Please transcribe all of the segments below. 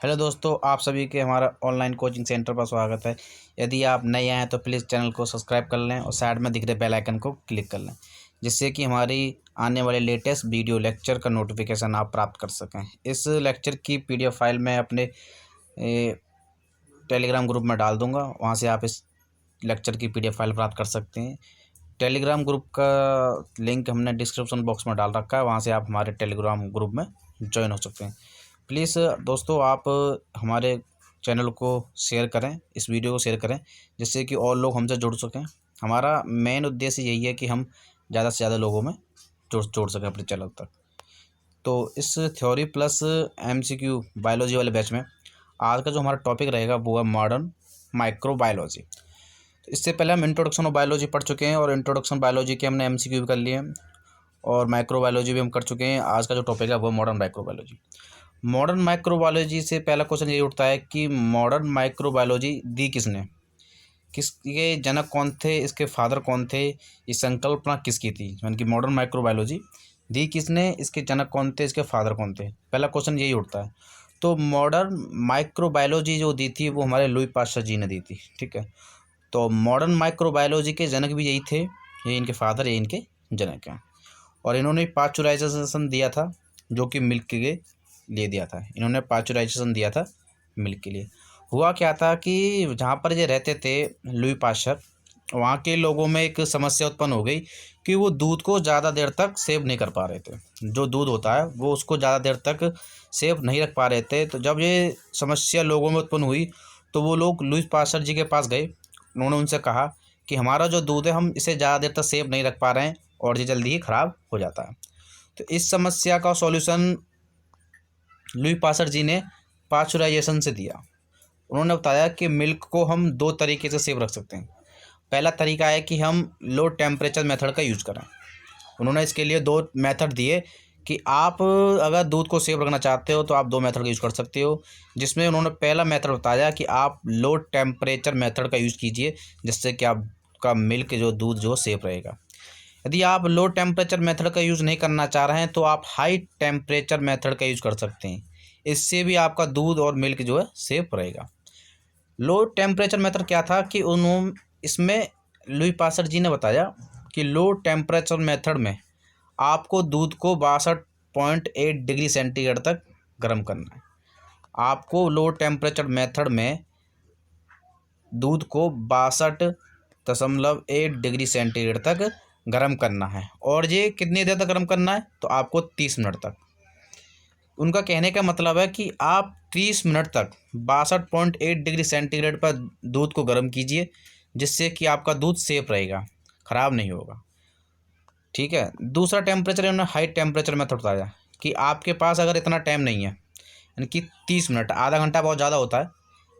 Hello दोस्तों, आप सभी के हमारा ऑनलाइन कोचिंग सेंटर पर स्वागत है। यदि आप नए आए हैं तो प्लीज़ चैनल को सब्सक्राइब कर लें और साइड में दिख रहे बेल आइकन को क्लिक कर लें, जिससे कि हमारी आने वाले लेटेस्ट वीडियो लेक्चर का नोटिफिकेशन आप प्राप्त कर सकें। इस लेक्चर की पीडीएफ फाइल मैं अपने टेलीग्राम ग्रुप में डाल दूँगा, वहाँ से आप इस लेक्चर की पीडीएफ फाइल प्राप्त कर सकते हैं। टेलीग्राम ग्रुप का लिंक हमने डिस्क्रिप्शन बॉक्स में डाल रखा है, वहाँ से आप हमारे टेलीग्राम ग्रुप में ज्वाइन हो सकते हैं। प्लीज़ दोस्तों, आप हमारे चैनल को शेयर करें, इस वीडियो को शेयर करें, जिससे कि और लोग हमसे जुड़ सकें। हमारा मेन उद्देश्य यही है कि हम ज़्यादा से ज़्यादा लोगों में जोड़ सकें अपने चैनल तक। तो इस थ्योरी प्लस एमसीक्यू बायोलॉजी वाले बैच में आज का जो हमारा टॉपिक रहेगा वो है मॉडर्न माइक्रोबायोलॉजी। तो इससे पहले हम इंट्रोडक्शन ऑफ बायोलॉजी पढ़ चुके हैं और इंट्रोडक्शन बायोलॉजी के हमने एमसीक्यू भी कर लिए हैं और माइक्रोबायोलॉजी भी हम कर चुके हैं। आज का जो टॉपिक है वो मॉडर्न माइक्रोबायोलॉजी। मॉडर्न माइक्रोबायोलॉजी से पहला क्वेश्चन ये उठता है कि मॉडर्न माइक्रोबायोलॉजी दी किसने, किसके जनक कौन थे, इसके फादर कौन थे, ये संकल्पना किसकी थी, यानी कि मॉडर्न माइक्रोबायोलॉजी दी किसने, इसके जनक कौन थे, इसके फादर कौन थे। पहला क्वेश्चन यही उठता है। तो मॉडर्न माइक्रोबायोलॉजी जो दी थी वो हमारे लुई पास्चर जी ने दी थी। ठीक है, तो मॉडर्न माइक्रोबायोलॉजी के जनक भी यही थे, ये इनके फादर, ये इनके जनक हैं। और इन्होंने पास्चुराइजेशन दिया था, जो कि मिल्क के लिए दिया था। इन्होंने पास्चुराइजेशन दिया था मिल्क के लिए। हुआ क्या था कि जहाँ पर ये रहते थे लुई पास्चर, वहाँ के लोगों में एक समस्या उत्पन्न हो गई कि वो दूध को ज़्यादा देर तक सेव नहीं कर पा रहे थे। जो दूध होता है वो उसको ज़्यादा देर तक सेव नहीं रख पा रहे थे। तो जब ये समस्या लोगों में उत्पन्न हुई तो वो लोग लुई पास्चर जी के पास गए। उन्होंने उनसे कहा कि हमारा जो दूध है हम इसे ज़्यादा देर तक सेव नहीं रख पा रहे हैं और ये जल्दी ही ख़राब हो जाता है। तो इस समस्या का सॉल्यूशन लुई पास्चर जी ने पास्चुराइजेशन से दिया। उन्होंने बताया कि मिल्क को हम दो तरीके से सेव रख सकते हैं। पहला तरीका है कि हम लो टेम्परेचर मेथड का यूज़ करें। उन्होंने इसके लिए दो मेथड दिए कि आप अगर दूध को सेव रखना चाहते हो तो आप दो मेथड का यूज़ कर सकते हो, जिसमें उन्होंने पहला मेथड बताया कि आप लो टेम्परेचर मेथड का यूज़ कीजिए, जिससे कि आपका मिल्क जो दूध जो सेफ रहेगा। यदि आप लो टेम्परेचर मेथड का यूज़ नहीं करना चाह रहे हैं तो आप हाई टेम्परेचर मेथड का यूज़ कर सकते हैं। इससे भी आपका दूध और मिल्क जो है सेफ रहेगा। लो टेम्परेचर मेथड क्या था कि उन्होंने इसमें लुई पास्चर जी ने बताया कि लो टेम्परेचर मेथड में आपको दूध को 62.8 डिग्री सेंटीग्रेड तक गर्म करना है। आपको लो टेम्परेचर मेथड में दूध को 62.8 डिग्री सेंटीग्रेड तक गर्म करना है। और ये कितनी देर तक गर्म करना है, तो आपको 30 मिनट तक। उनका कहने का मतलब है कि आप 30 मिनट तक 62.8 डिग्री सेंटीग्रेड पर दूध को गर्म कीजिए, जिससे कि आपका दूध सेफ रहेगा, ख़राब नहीं होगा। ठीक है, दूसरा टेम्परेचर इन्होंने हाई टेम्परेचर में बताया कि आपके पास अगर इतना टाइम नहीं है, यानी कि 30 मिनट, आधा घंटा बहुत ज़्यादा होता है।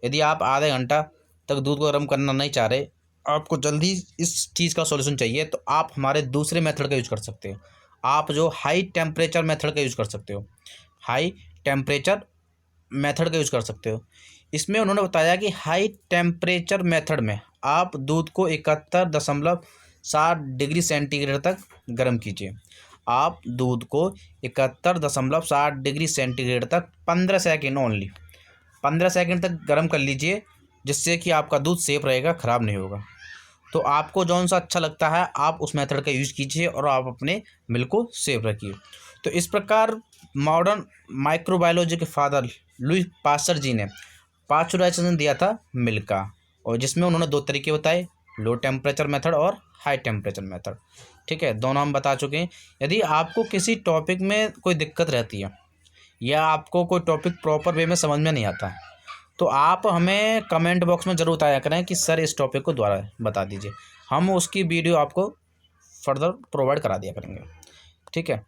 यदि आप आधे घंटा तक दूध को गर्म करना नहीं चाह रहे, आपको जल्दी इस चीज़ का सॉल्यूशन चाहिए, तो आप हमारे दूसरे मेथड का यूज़ कर सकते हो। आप जो हाई टेम्परेचर मेथड का यूज़ कर सकते हो, हाई टेम्परेचर मेथड का यूज़ कर सकते हो। इसमें उन्होंने बताया कि हाई टेम्परेचर मेथड में आप दूध को 71.7 डिग्री सेंटीग्रेड तक गर्म कीजिए। आप दूध को 71.7 डिग्री सेंटीग्रेड तक 15 सेकेंड ओनली 15 सेकेंड तक गर्म कर लीजिए, जिससे कि आपका दूध सेफ रहेगा, ख़राब नहीं होगा। तो आपको जौन सा अच्छा लगता है आप उस मेथड का यूज़ कीजिए और आप अपने मिल्क को सेफ रखिए। तो इस प्रकार मॉडर्न माइक्रोबायोलॉजी के फादर लुई पास्चर जी ने पास्चुराइजेशन दिया था मिल्क का, और जिसमें उन्होंने दो तरीके बताए, लो टेम्परेचर मेथड और हाई टेम्परेचर मेथड। ठीक है, दोनों हम बता चुके हैं। यदि आपको किसी टॉपिक में कोई दिक्कत रहती है या आपको कोई टॉपिक प्रॉपर वे में समझ में नहीं आता है, तो आप हमें कमेंट बॉक्स में ज़रूर बताया करें कि सर इस टॉपिक को दोबारा बता दीजिए, हम उसकी वीडियो आपको फर्दर प्रोवाइड करा दिया करेंगे। ठीक है,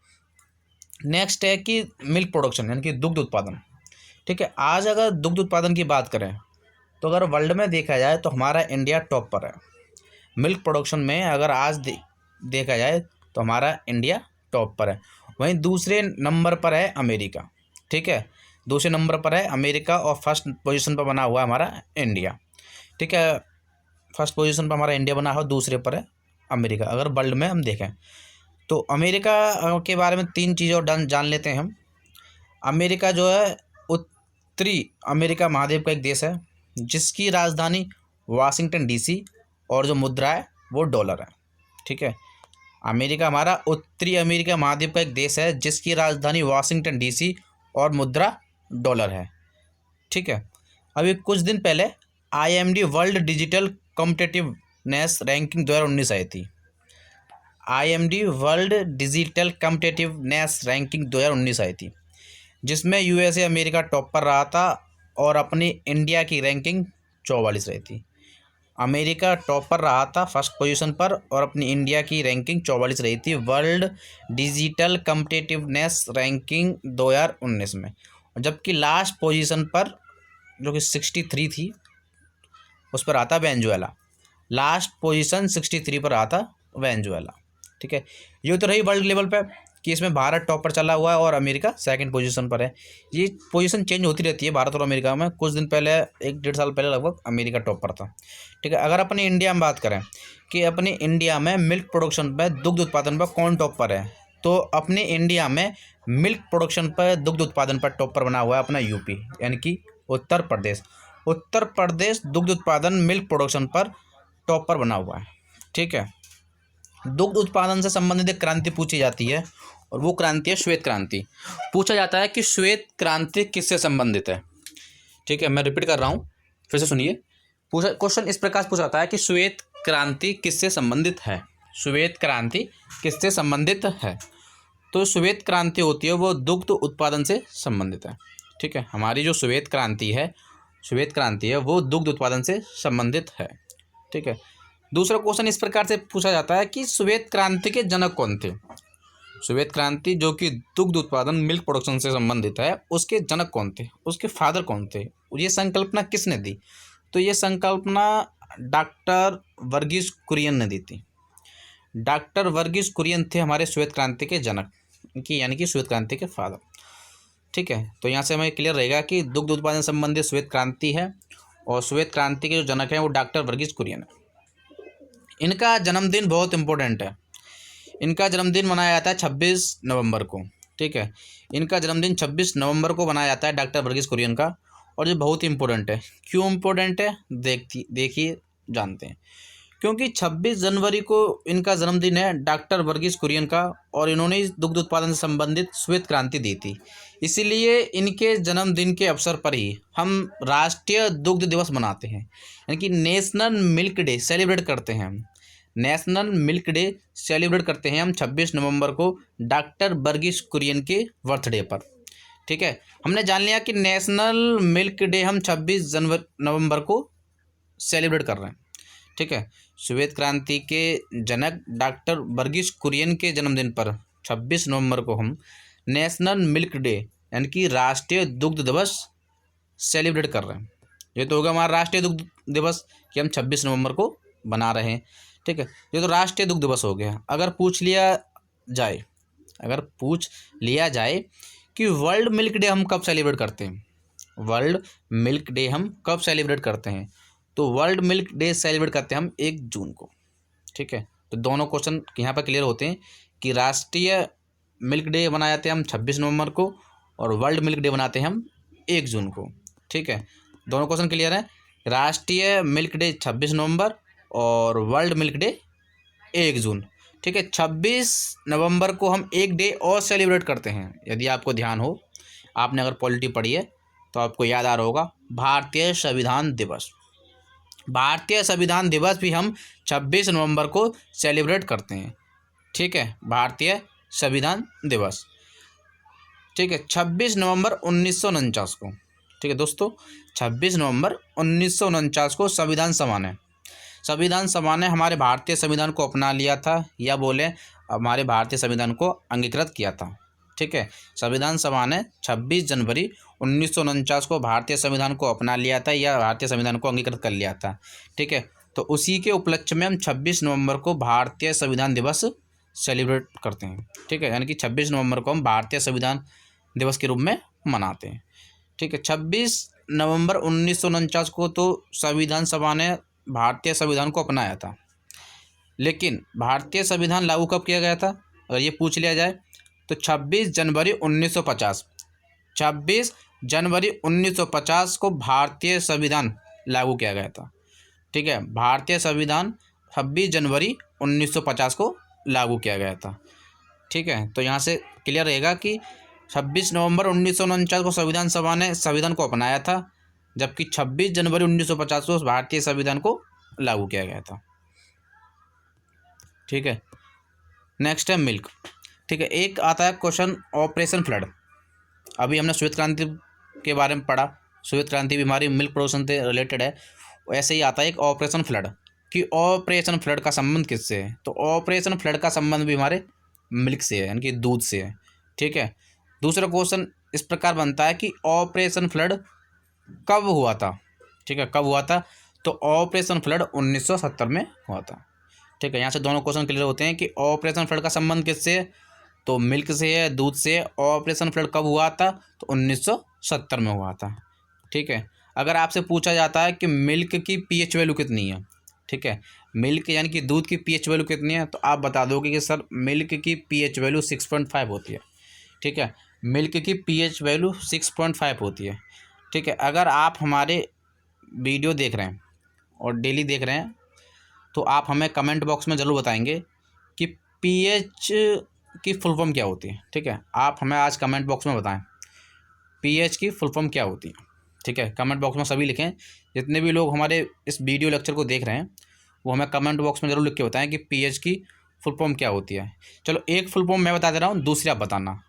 नेक्स्ट है कि मिल्क प्रोडक्शन, यानी कि दुग्ध उत्पादन। ठीक है, आज अगर दुग्ध उत्पादन की बात करें तो अगर वर्ल्ड में देखा जाए तो हमारा इंडिया टॉप पर है मिल्क प्रोडक्शन में। अगर आज देखा जाए तो हमारा इंडिया टॉप पर है। वहीं दूसरे नंबर पर है अमेरिका। ठीक है, दूसरे नंबर पर है अमेरिका और फर्स्ट पोजीशन पर बना हुआ है हमारा इंडिया। ठीक है, फर्स्ट पोजीशन पर हमारा इंडिया बना हुआ, दूसरे पर है अमेरिका। अगर वर्ल्ड में हम देखें तो अमेरिका के बारे में तीन चीज़ और जान लेते हैं हम। अमेरिका जो है उत्तरी अमेरिका महाद्वीप का एक देश है जिसकी राजधानी वाशिंगटन डीसी और जो मुद्रा है वो डॉलर है। ठीक है, अमेरिका हमारा उत्तरी अमेरिका महाद्वीप का एक देश है जिसकी राजधानी वाशिंगटन डीसी और मुद्रा डॉलर है। ठीक है, अभी कुछ दिन पहले IMD world digital competitiveness ranking 2019 आई थी। IMD world digital competitiveness ranking 2019 आई थी, जिसमें USA अमेरिका टॉप पर रहा था और अपनी इंडिया की रैंकिंग 44 रही थी। अमेरिका टॉप पर रहा था फर्स्ट पोजीशन पर और अपनी इंडिया की रैंकिंग 44 रही थी वर्ल्ड डिजिटल कॉम्पिटिटिवनेस रैंकिंग 2019 में, जबकि लास्ट पोजीशन पर जो कि 63 थी उस पर आता वेनेजुएला। लास्ट पोजीशन 63 पर आता वेनेजुएला। ठीक है, ये तो रही वर्ल्ड लेवल पे कि इसमें भारत टॉप पर चला हुआ है और अमेरिका सेकंड पोजीशन पर है। ये पोजीशन चेंज होती रहती है भारत और अमेरिका में। कुछ दिन पहले 1-1.5 साल पहले लगभग अमेरिका टॉप पर था। ठीक है, अगर अपनी इंडिया में बात करें कि अपनी इंडिया में मिल्क प्रोडक्शन पर, दुग्ध उत्पादन पर कौन टॉप पर है, तो अपनी इंडिया में मिल्क प्रोडक्शन पर, दुग्ध उत्पादन पर टॉप पर बना हुआ है अपना यूपी, यानी कि उत्तर प्रदेश। उत्तर प्रदेश दुग्ध उत्पादन मिल्क प्रोडक्शन पर टॉप पर बना हुआ है। ठीक है, दुग्ध उत्पादन से संबंधित एक क्रांति पूछी जाती है और वो क्रांति है श्वेत क्रांति। पूछा जाता है कि श्वेत क्रांति किससे संबंधित है। ठीक है, मैं रिपीट कर रहा हूँ, फिर से सुनिए। क्वेश्चन इस प्रकार पूछा जाता है कि श्वेत क्रांति किससे संबंधित है। श्वेत क्रांति किससे संबंधित है? तो श्वेत क्रांति होती है वो दुग्ध उत्पादन से संबंधित है। ठीक है, हमारी जो श्वेत क्रांति है वो दुग्ध उत्पादन से संबंधित है। ठीक है, दूसरा क्वेश्चन इस प्रकार से पूछा जाता है कि श्वेत क्रांति के जनक कौन थे। श्वेत क्रांति जो कि दुग्ध उत्पादन मिल्क प्रोडक्शन से संबंधित है, उसके जनक कौन थे, उसके फादर कौन थे, ये संकल्पना किसने दी? तो ये संकल्पना डॉक्टर वर्गीस कुरियन ने दी थी। डॉक्टर वर्गीस कुरियन थे हमारे श्वेत क्रांति के जनक, यानी कि श्वेत क्रांति के फादर। ठीक है, तो यहाँ से हमें क्लियर रहेगा कि दुग्ध उत्पादन संबंधित श्वेत क्रांति है और श्वेत क्रांति के जो जनक हैं वो डॉक्टर वर्गीस कुरियन है। इनका जन्मदिन बहुत इम्पोर्टेंट है। इनका जन्मदिन मनाया जाता है 26 नवंबर को। ठीक है, इनका जन्मदिन 26 नवंबर को मनाया जाता है डॉक्टर वर्गीस कुरियन का। और ये बहुत इंपॉर्टेंट है। क्यों इम्पोर्टेंट है देखिए जानते हैं। क्योंकि 26 जनवरी को इनका जन्मदिन है डॉक्टर वर्गीस कुरियन का और इन्होंने दुग्ध उत्पादन से संबंधित श्वेत क्रांति दी थी। इसीलिए इनके जन्मदिन के अवसर पर ही हम राष्ट्रीय दुग्ध दिवस मनाते हैं, यानी कि नेशनल मिल्क डे सेलिब्रेट करते हैं। नेशनल मिल्क डे सेलिब्रेट करते हैं हम 26 नवंबर को डॉक्टर वर्गीस कुरियन के बर्थडे पर। ठीक है, हमने जान लिया कि नेशनल मिल्क डे हम 26 नवंबर को सेलिब्रेट कर रहे हैं। ठीक है, श्वेत क्रांति के जनक डॉक्टर वर्गीस कुरियन के जन्मदिन पर 26 नवंबर को हम नेशनल मिल्क डे यानी कि राष्ट्रीय दुग्ध दिवस सेलिब्रेट कर रहे हैं। ये तो होगा हमारा राष्ट्रीय दुग्ध दिवस कि हम 26 नवंबर को बना रहे हैं। ठीक है, ये तो राष्ट्रीय दुग्ध दिवस हो गया। अगर पूछ लिया जाए कि वर्ल्ड मिल्क डे हम कब सेलिब्रेट करते हैं, वर्ल्ड मिल्क डे हम कब सेलिब्रेट करते हैं, तो वर्ल्ड मिल्क डे सेलिब्रेट करते हैं हम 1 जून को। ठीक है, तो दोनों क्वेश्चन यहाँ पर क्लियर होते हैं कि राष्ट्रीय मिल्क डे मनाए जाते हैं हम 26 नवंबर को और वर्ल्ड मिल्क डे मनाते हैं हम 1 जून को। ठीक है, दोनों क्वेश्चन क्लियर हैं। राष्ट्रीय मिल्क डे 26 नवंबर और वर्ल्ड मिल्क डे 1 जून। ठीक है, 26 नवंबर को हम एक डे और सेलिब्रेट करते हैं। यदि आपको ध्यान हो, आपने अगर पॉलिटी पढ़ी है तो आपको याद आ रहा होगा, भारतीय संविधान दिवस। भारतीय संविधान दिवस भी हम 26 नवंबर को सेलिब्रेट करते हैं। ठीक है, भारतीय संविधान दिवस। ठीक है, 26 नवंबर 1949 को। ठीक है दोस्तों, 26 नवंबर 1949 को संविधान सभा ने हमारे भारतीय संविधान को अपना लिया था, या बोले हमारे भारतीय संविधान को अंगीकृत किया था। ठीक है, संविधान सभा ने 26 जनवरी 1949 को भारतीय संविधान को अपना लिया था या भारतीय संविधान को अंगीकृत कर लिया था। ठीक है, तो उसी के उपलक्ष्य में हम 26 नवंबर को भारतीय संविधान दिवस सेलिब्रेट करते हैं। ठीक है, यानी कि 26 नवंबर को हम भारतीय संविधान दिवस के रूप में मनाते हैं। ठीक है, 26 नवंबर 1949 को तो संविधान सभा ने भारतीय संविधान को अपनाया था, लेकिन भारतीय संविधान लागू कब किया गया था अगर ये पूछ लिया जाए तो 26 जनवरी 1950। 26 जनवरी 1950 को भारतीय संविधान लागू किया गया था। ठीक है, भारतीय संविधान 26 जनवरी 1950 को लागू किया गया था। ठीक है, तो यहाँ से क्लियर रहेगा कि 26 नवंबर 1949 को संविधान सभा ने संविधान को अपनाया था, जबकि 26 जनवरी 1950 को भारतीय संविधान को लागू किया गया था। ठीक है, नेक्स्ट है मिल्क। ठीक है, एक आता है क्वेश्चन ऑपरेशन फ्लड। अभी हमने श्वेत क्रांति के बारे में पढ़ा, श्वेत क्रांति भी हमारी मिल्क प्रोडक्शन से रिलेटेड है। ऐसे ही आता है एक ऑपरेशन फ्लड, कि ऑपरेशन फ्लड का संबंध किससे है? तो ऑपरेशन फ्लड का संबंध भी हमारे मिल्क से है, यानी कि दूध से है। ठीक है, दूसरा क्वेश्चन इस प्रकार बनता है कि ऑपरेशन फ्लड कब हुआ था? ठीक है, कब हुआ था? तो ऑपरेशन फ्लड 1970 में हुआ था। ठीक है, यहाँ से दोनों क्वेश्चन क्लियर होते हैं कि ऑपरेशन फ्लड का संबंध किससे है? तो मिल्क से है, दूध से है। ऑपरेशन फ्लड कब हुआ था? तो 1970 में हुआ था। ठीक है, अगर आपसे पूछा जाता है कि मिल्क की पीएच वैल्यू कितनी है, ठीक है, मिल्क यानी कि दूध की पीएच वैल्यू कितनी है, तो आप बता दोगे कि सर मिल्क की पीएच वैल्यू 6.5 होती है। ठीक है, मिल्क की पीएच वैल्यू 6.5 होती है। ठीक है, अगर आप हमारे वीडियो देख रहे हैं और डेली देख रहे हैं, तो आप हमें कमेंट बॉक्स में ज़रूर बताएंगे कि पीएच की फुल फॉर्म क्या होती है। ठीक है, आप हमें आज कमेंट बॉक्स में बताएं पीएच की फुल फॉर्म क्या होती है। ठीक है, कमेंट बॉक्स में सभी लिखें, जितने भी लोग हमारे इस वीडियो लेक्चर को देख रहे हैं वो हमें कमेंट बॉक्स में ज़रूर लिख के बताएं कि पीएच की फुल फॉर्म क्या होती है। चलो, एक फुल फॉर्म मैं बता दे रहा हूँ, दूसरी आप बताना।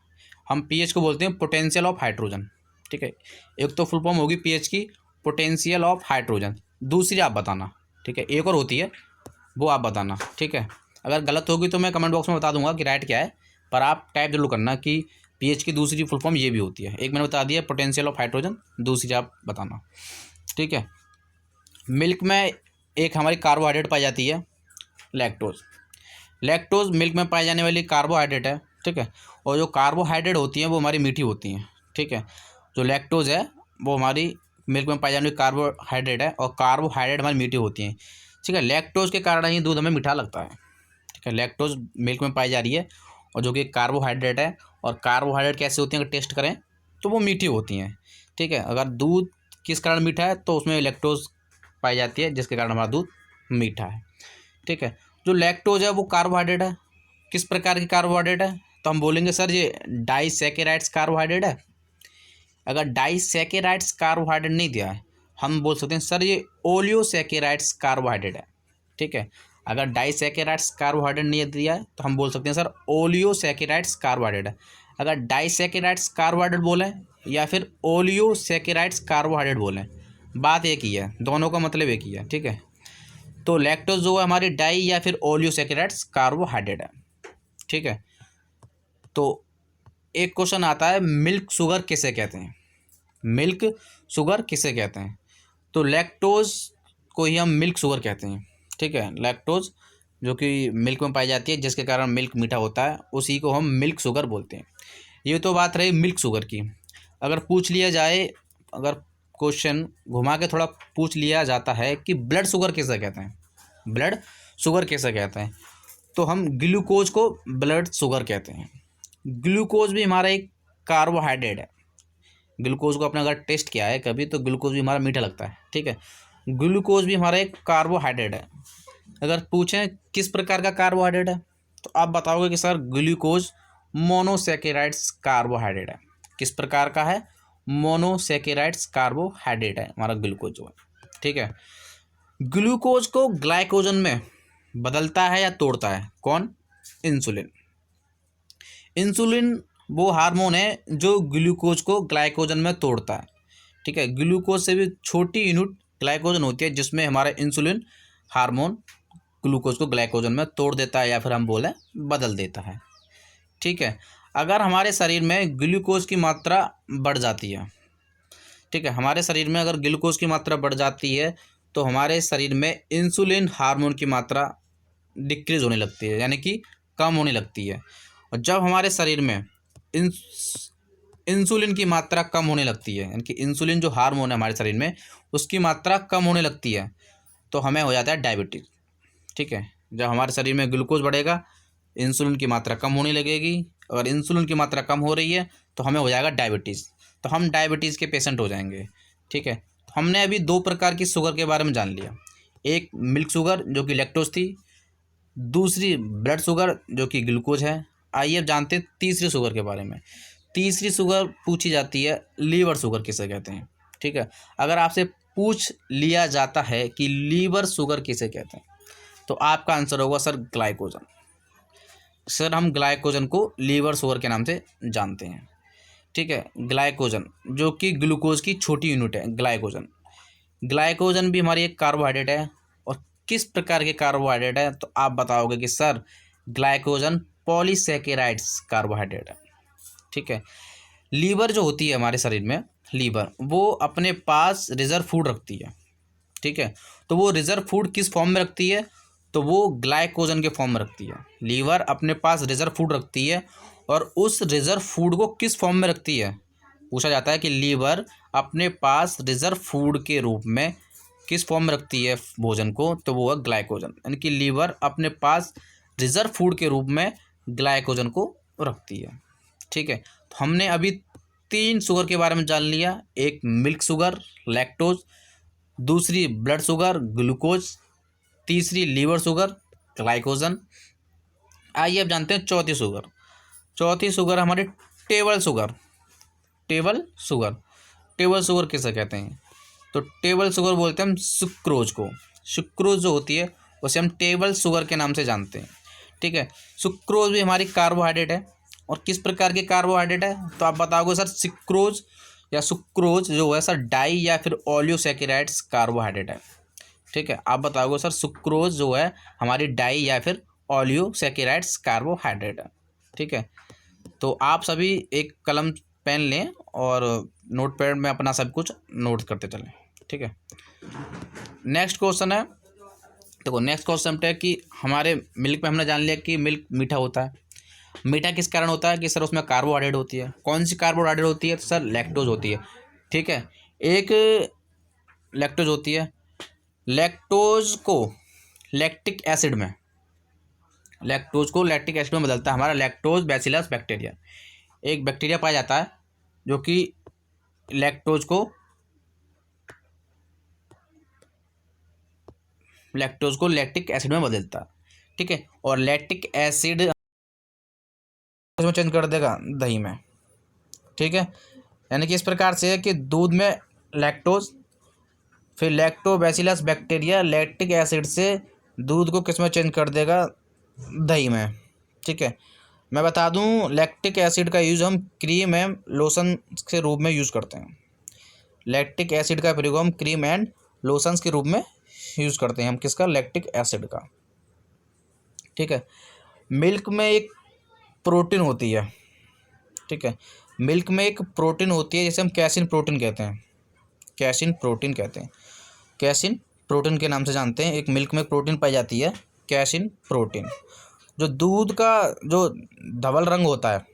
हम पीएच को बोलते हैं पोटेंशियल ऑफ हाइड्रोजन। ठीक है, एक तो फुल फॉर्म होगी पीएच की पोटेंशियल ऑफ हाइड्रोजन, दूसरी आप बताना। ठीक है, एक और होती है, वो आप बताना। ठीक है, अगर गलत होगी तो मैं कमेंट बॉक्स में बता दूंगा कि राइट क्या है, पर आप टाइप जरूर करना कि पीएच की दूसरी फुल फॉर्म ये भी होती है। एक मैंने बता दिया पोटेंशियल ऑफ हाइड्रोजन, दूसरी आप बताना। ठीक है, मिल्क में एक हमारी कार्बोहाइड्रेट पाई जाती है, लैक्टोज। लैक्टोज मिल्क में पाई जाने वाली कार्बोहाइड्रेट है। ठीक है, और जो कार्बोहाइड्रेट होती हैं वो हमारी मीठी होती हैं। ठीक है, जो लैक्टोज है वो हमारी मिल्क में पाई जाने वाली कार्बोहाइड्रेट है, और कार्बोहाइड्रेट हमारी मीठी होती हैं। ठीक है, लैक्टोज के कारण ही दूध हमें मीठा लगता है। ठीक है, लैक्टोज मिल्क में पाई जा रही है, और जो कि कार्बोहाइड्रेट है, और कार्बोहाइड्रेट कैसे होती हैं अगर टेस्ट करें तो वो मीठी होती हैं। ठीक है, अगर दूध किस कारण मीठा है तो उसमें लैक्टोज पाई जाती है, जिसके कारण हमारा दूध मीठा है। ठीक है, जो लैक्टोज है वो कार्बोहाइड्रेट है। किस प्रकार की कार्बोहाइड्रेट है? तो हम बोलेंगे सर ये डाइसैकेराइड्स कार्बोहाइड्रेट है। अगर डाइसैकेराइड्स कार्बोहाइड्रेट नहीं दिया है, हम बोल सकते हैं सर ये ओलियोसैकेराइड्स कार्बोहाइड्रेट है। ठीक है, अगर डाइसैकेराइड्स कार्बोहाइड्रेट नहीं दिया है तो हम बोल सकते हैं सर ओलियोसैकेराइड्स कार्बोहाइड्रेट है। अगर डाइसैकेराइड्स कार्बोहाइड्रेट बोलें या फिर ओलियोसैकेराइड्स कार्बोहाइड्रेट बोलें, बात एक ही है, दोनों का मतलब एक ही है। ठीक है, तो लैक्टोज जो है हमारी डाई या फिर ओलियोसैकेराइड्स कार्बोहाइड्रेट है। ठीक है, तो एक क्वेश्चन आता है मिल्क शुगर किसे कहते हैं? मिल्क शुगर किसे कहते हैं? तो लैक्टोज को ही हम मिल्क शुगर कहते हैं। ठीक है, लैक्टोज जो कि मिल्क में पाई जाती है, जिसके कारण मिल्क मीठा होता है, उसी को हम मिल्क शुगर बोलते हैं। ये तो बात रही मिल्क शुगर की। अगर पूछ लिया जाए, अगर क्वेश्चन घुमा के थोड़ा पूछ लिया जाता है कि ब्लड शुगर किसे कहते हैं, ब्लड शुगर किसे कहते हैं, तो हम ग्लूकोज को ब्लड शुगर कहते हैं। ग्लूकोज भी हमारा एक कार्बोहाइड्रेट है। ग्लूकोज को आपने अगर टेस्ट किया है कभी, तो ग्लूकोज भी हमारा मीठा लगता है। ठीक है, ग्लूकोज भी हमारा एक कार्बोहाइड्रेट है। अगर पूछें किस प्रकार का कार्बोहाइड्रेट है, तो आप बताओगे कि सर ग्लूकोज मोनोसैकेराइड्स कार्बोहाइड्रेट है। किस प्रकार का है? मोनोसैकेराइड्स कार्बोहाइड्रेट है हमारा ग्लूकोज जो है। ठीक है, ग्लूकोज को ग्लाइकोजन में बदलता है या तोड़ता है कौन? इंसुलिन। इंसुलिन वो हार्मोन है जो ग्लूकोज को ग्लाइकोजन में तोड़ता है। ठीक है, ग्लूकोज से भी छोटी यूनिट ग्लाइकोजन होती है, जिसमें हमारा इंसुलिन हार्मोन ग्लूकोज को ग्लाइकोजन में तोड़ देता है, या फिर हम बोले बदल देता है। ठीक है, अगर हमारे शरीर में ग्लूकोज की मात्रा बढ़ जाती है, ठीक है, हमारे शरीर में अगर ग्लूकोज की मात्रा बढ़ जाती है तो हमारे शरीर में इंसुलिन हार्मोन की मात्रा डिक्रीज होने लगती है, यानी कि कम होने लगती है। और जब हमारे शरीर में इंसुलिन की मात्रा कम होने लगती है, यानी कि इंसुलिन जो हार्मोन है हमारे शरीर में उसकी मात्रा कम होने लगती है, तो हमें हो जाता है डायबिटीज़। ठीक है, जब हमारे शरीर में ग्लूकोज बढ़ेगा, इंसुलिन की मात्रा कम होने लगेगी। अगर इंसुलिन की मात्रा कम हो रही है तो हमें हो जाएगा डायबिटीज़। तो हम डायबिटीज़ के पेशेंट हो जाएंगे। ठीक है, तो हमने अभी 2 प्रकार की शुगर के बारे में जान लिया, एक मिल्क शुगर जो कि लैक्टोज थी, दूसरी ब्लड शुगर जो कि ग्लूकोज है। आइए अब जानते हैं तीसरी शुगर के बारे में। तीसरी शुगर पूछी जाती है लीवर शुगर किसे कहते हैं। ठीक है, अगर आपसे पूछ लिया जाता है कि लीवर शुगर किसे कहते हैं तो आपका आंसर होगा सर ग्लाइकोजन। सर हम ग्लाइकोजन को लीवर शुगर के नाम से जानते हैं। ठीक है, ग्लाइकोजन जो कि ग्लूकोज की छोटी यूनिट है ग्लाइकोजन। ग्लाइकोजन भी हमारी एक कार्बोहाइड्रेट है। और किस प्रकार के कार्बोहाइड्रेट है तो आप बताओगे कि सर ग्लाइकोजन पॉलीसैकेराइड्स कार्बोहाइड्रेट है। ठीक है, लीवर जो होती है हमारे शरीर में, लीवर वो अपने पास रिजर्व फूड रखती है। ठीक है, तो वो रिजर्व फूड किस फॉर्म में रखती है तो वो ग्लाइकोजन के फॉर्म में रखती है। लीवर अपने पास रिजर्व फूड रखती है और उस रिजर्व फूड को किस फॉर्म में रखती है, पूछा जाता है कि लीवर अपने पास रिजर्व फूड के रूप में किस फॉर्म में रखती है भोजन को, तो वो है ग्लाइकोजन। यानी कि लीवर अपने पास रिजर्व फूड के रूप में ग्लाइकोजन को रखती है। ठीक है, तो हमने अभी 3 शुगर के बारे में जान लिया, एक मिल्क शुगर लैक्टोज, दूसरी ब्लड शुगर ग्लूकोज, तीसरी लीवर शुगर ग्लाइकोजन। आइए अब जानते हैं चौथी शुगर। चौथी शुगर हमारी table sugar. Table sugar, table sugar किसे कहते हैं तो टेबल शुगर बोलते हैं हम सुक्रोज को। सुक्रोज जो होती है उसे हम टेबल शुगर के नाम से जानते हैं। ठीक है, सुक्रोज भी हमारी कार्बोहाइड्रेट है। और किस प्रकार के कार्बोहाइड्रेट है तो आप बताओगे सर सिक्रोज या सुक्रोज जो है सर डाई या फिर ओलियोसैकेराइड्स कार्बोहाइड्रेट है। ठीक है, आप बताओगे सर सुक्रोज जो है हमारी डाई या फिर ओलियोसैकेराइड्स कार्बोहाइड्रेट है। ठीक है, तो आप सभी एक कलम पेन लें और नोट पैड में अपना सब कुछ नोट करते चलें। ठीक है, नेक्स्ट क्वेश्चन है, देखो नेक्स्ट क्वेश्चन है कि हमारे मिल्क में हमने जान लिया कि मिल्क मीठा होता है। मीठा किस कारण होता है कि सर उसमें कार्बोहाइड्रेट होती है। कौन सी कार्बोहाइड्रेट होती है तो सर लैक्टोज होती है। ठीक है, एक लैक्टोज होती है, लैक्टोज को लैक्टिक एसिड में, लैक्टोज को लैक्टिक एसिड में बदलता है हमारा लैक्टोज बैसिलस बैक्टीरिया। एक बैक्टीरिया पाया जाता है जो कि लैक्टोज को लैक्टिक एसिड में बदलता है। ठीक है, और लैक्टिक एसिड इसमें चेंज कर देगा दही में। ठीक है, यानी कि इस प्रकार से है कि दूध में लैक्टोज, फिर लैक्टोबैसिलस बैक्टीरिया लैक्टिक एसिड से दूध को किस में चेंज कर देगा, दही में। ठीक है, मैं बता दूं लैक्टिक एसिड का यूज़ हम क्रीम एंड लोशन के रूप में यूज़ करते हैं। लैक्टिक एसिड का प्रयोग हम क्रीम एंड लोशंस के रूप में यूज़ करते हैं हम किसका, लैक्टिक एसिड का। ठीक है, मिल्क में एक प्रोटीन होती है। ठीक है, मिल्क में एक प्रोटीन होती है जिसे हम कैसिन प्रोटीन कहते हैं। कैसिन प्रोटीन कहते हैं, कैसिन प्रोटीन के नाम से जानते हैं। एक मिल्क में प्रोटीन पाई जाती है कैसिन प्रोटीन। जो दूध का जो धवल रंग होता है,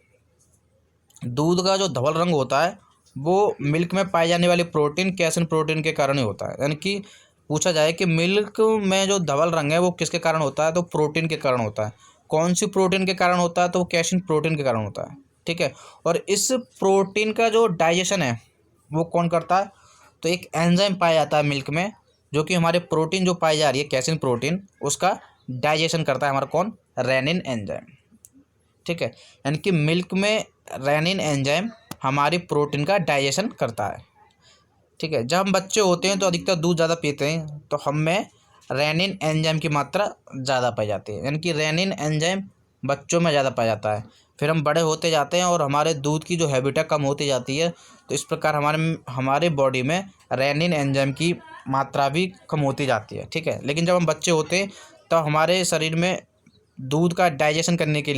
दूध का जो धवल रंग होता है वो मिल्क में पाई जाने वाली प्रोटीन कैसिन प्रोटीन के कारण ही होता है। यानी कि पूछा जाए कि मिल्क में जो धवल रंग है वो किसके कारण होता है तो प्रोटीन के कारण होता है। कौन सी प्रोटीन के कारण होता है तो वो कैसिन प्रोटीन के कारण होता है। ठीक है, और इस प्रोटीन का जो डाइजेशन है वो कौन करता है तो एक एंजाइम पाया जाता है मिल्क में जो कि हमारे प्रोटीन जो पाई जा रही है कैसिन प्रोटीन उसका डाइजेशन करता है हमारा कौन, रेनिन एंजाइम। ठीक है, यानी कि मिल्क में रेनिन एंजाइम हमारी प्रोटीन का डाइजेशन करता है। ठीक है, जब हम बच्चे होते हैं तो अधिकतर दूध ज़्यादा पीते हैं तो हम में रेनिन एंजाइम की मात्रा ज़्यादा पाई जाती है। यानी कि रेनिन एंजाइम बच्चों में ज़्यादा पाया जाता है। फिर हम बड़े होते जाते हैं और हमारे दूध की जो हैबिट है कम होती जाती है। तो इस प्रकार हमारे बॉडी में रेनिन एंजाइम की मात्रा भी कम होती जाती है। ठीक है, लेकिन जब हम बच्चे होते हैं तो हमारे शरीर में दूध का डाइजेशन करने के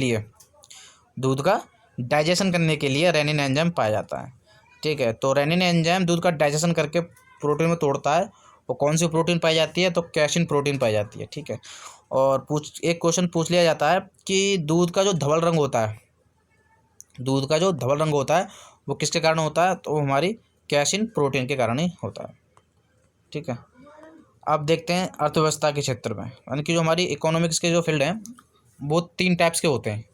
लिए रेनिन एंजाइम पाया जाता है। ठीक है, तो रेनिन एंजाइम दूध का डाइजेशन करके प्रोटीन में तोड़ता है। और कौन सी प्रोटीन पाई जाती है तो कैसिन प्रोटीन पाई जाती है। ठीक है, और एक क्वेश्चन पूछ लिया जाता है कि दूध का जो धवल रंग होता है वो किसके कारण होता है तो वो हमारी कैसिन प्रोटीन के कारण ही होता है। ठीक है, अब देखते हैं अर्थव्यवस्था के क्षेत्र में, यानी कि जो हमारी इकोनॉमिक्स के जो फील्ड हैं वो 3 टाइप्स के होते हैं।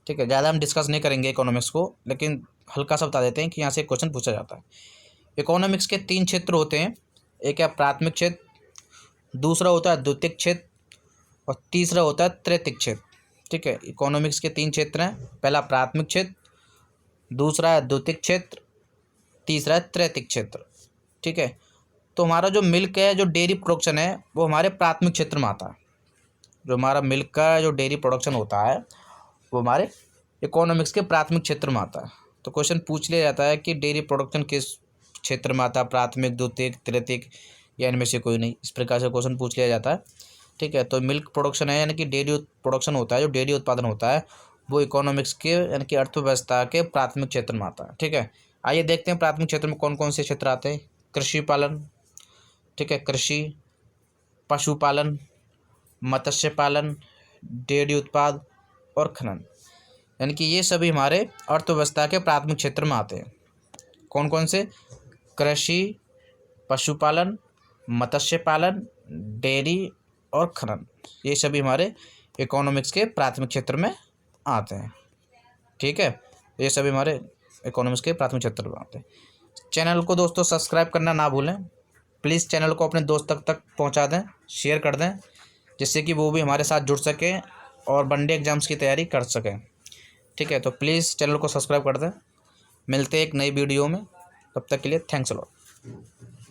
ठीक है, ज़्यादा हम डिस्कस नहीं करेंगे इकोनॉमिक्स को, लेकिन हल्का सा बता देते हैं कि यहाँ से क्वेश्चन पूछा जाता है। इकोनॉमिक्स के 3 क्षेत्र होते हैं, एक है प्राथमिक क्षेत्र, दूसरा होता है द्वितीयक क्षेत्र और तीसरा होता है तृतीयक क्षेत्र। ठीक है, इकोनॉमिक्स के 3 क्षेत्र हैं, पहला प्राथमिक क्षेत्र, दूसरा है द्वितीयक क्षेत्र, तीसरा है तृतीयक क्षेत्र। ठीक है, तो हमारा जो मिल्क है, जो डेयरी प्रोडक्शन है, वो हमारे प्राथमिक क्षेत्र में आता है। जो हमारा मिल्क का जो डेयरी प्रोडक्शन होता है वो हमारे इकोनॉमिक्स के प्राथमिक क्षेत्र में आता है। तो क्वेश्चन पूछ लिया जाता है कि डेयरी प्रोडक्शन किस क्षेत्र में आता है, प्राथमिक, द्वितीयक, तृतीयक या इनमें से कोई नहीं, इस प्रकार से क्वेश्चन पूछ लिया जाता है। ठीक है, तो मिल्क प्रोडक्शन है यानी कि डेयरी प्रोडक्शन होता है, जो डेयरी उत्पादन होता है वो इकोनॉमिक्स के यानी कि अर्थव्यवस्था के प्राथमिक क्षेत्र में आता है। ठीक है, आइए देखते हैं प्राथमिक क्षेत्र में कौन कौन से क्षेत्र आते हैं। कृषि पालन, ठीक है, कृषि, पशुपालन, मत्स्य पालन, डेयरी उत्पाद और खनन, यानी कि ये सभी हमारे अर्थव्यवस्था के प्राथमिक क्षेत्र में आते हैं। कौन कौन से? कृषि, पशुपालन, मत्स्य पालन, डेयरी और खनन, ये सभी हमारे इकोनॉमिक्स के प्राथमिक क्षेत्र में आते हैं। ठीक है, ये सभी हमारे इकोनॉमिक्स के प्राथमिक क्षेत्र में आते हैं। चैनल को दोस्तों सब्सक्राइब करना ना भूलें। प्लीज़ चैनल को अपने दोस्त तक पहुंचा दें, शेयर कर दें, जिससे कि वो भी हमारे साथ जुड़ सकें और वनडे एग्ज़ाम्स की तैयारी कर सकें। ठीक है, तो प्लीज़ चैनल को सब्सक्राइब कर दें। मिलते हैं एक नई वीडियो में, तब तक के लिए थैंक्स अ लॉट।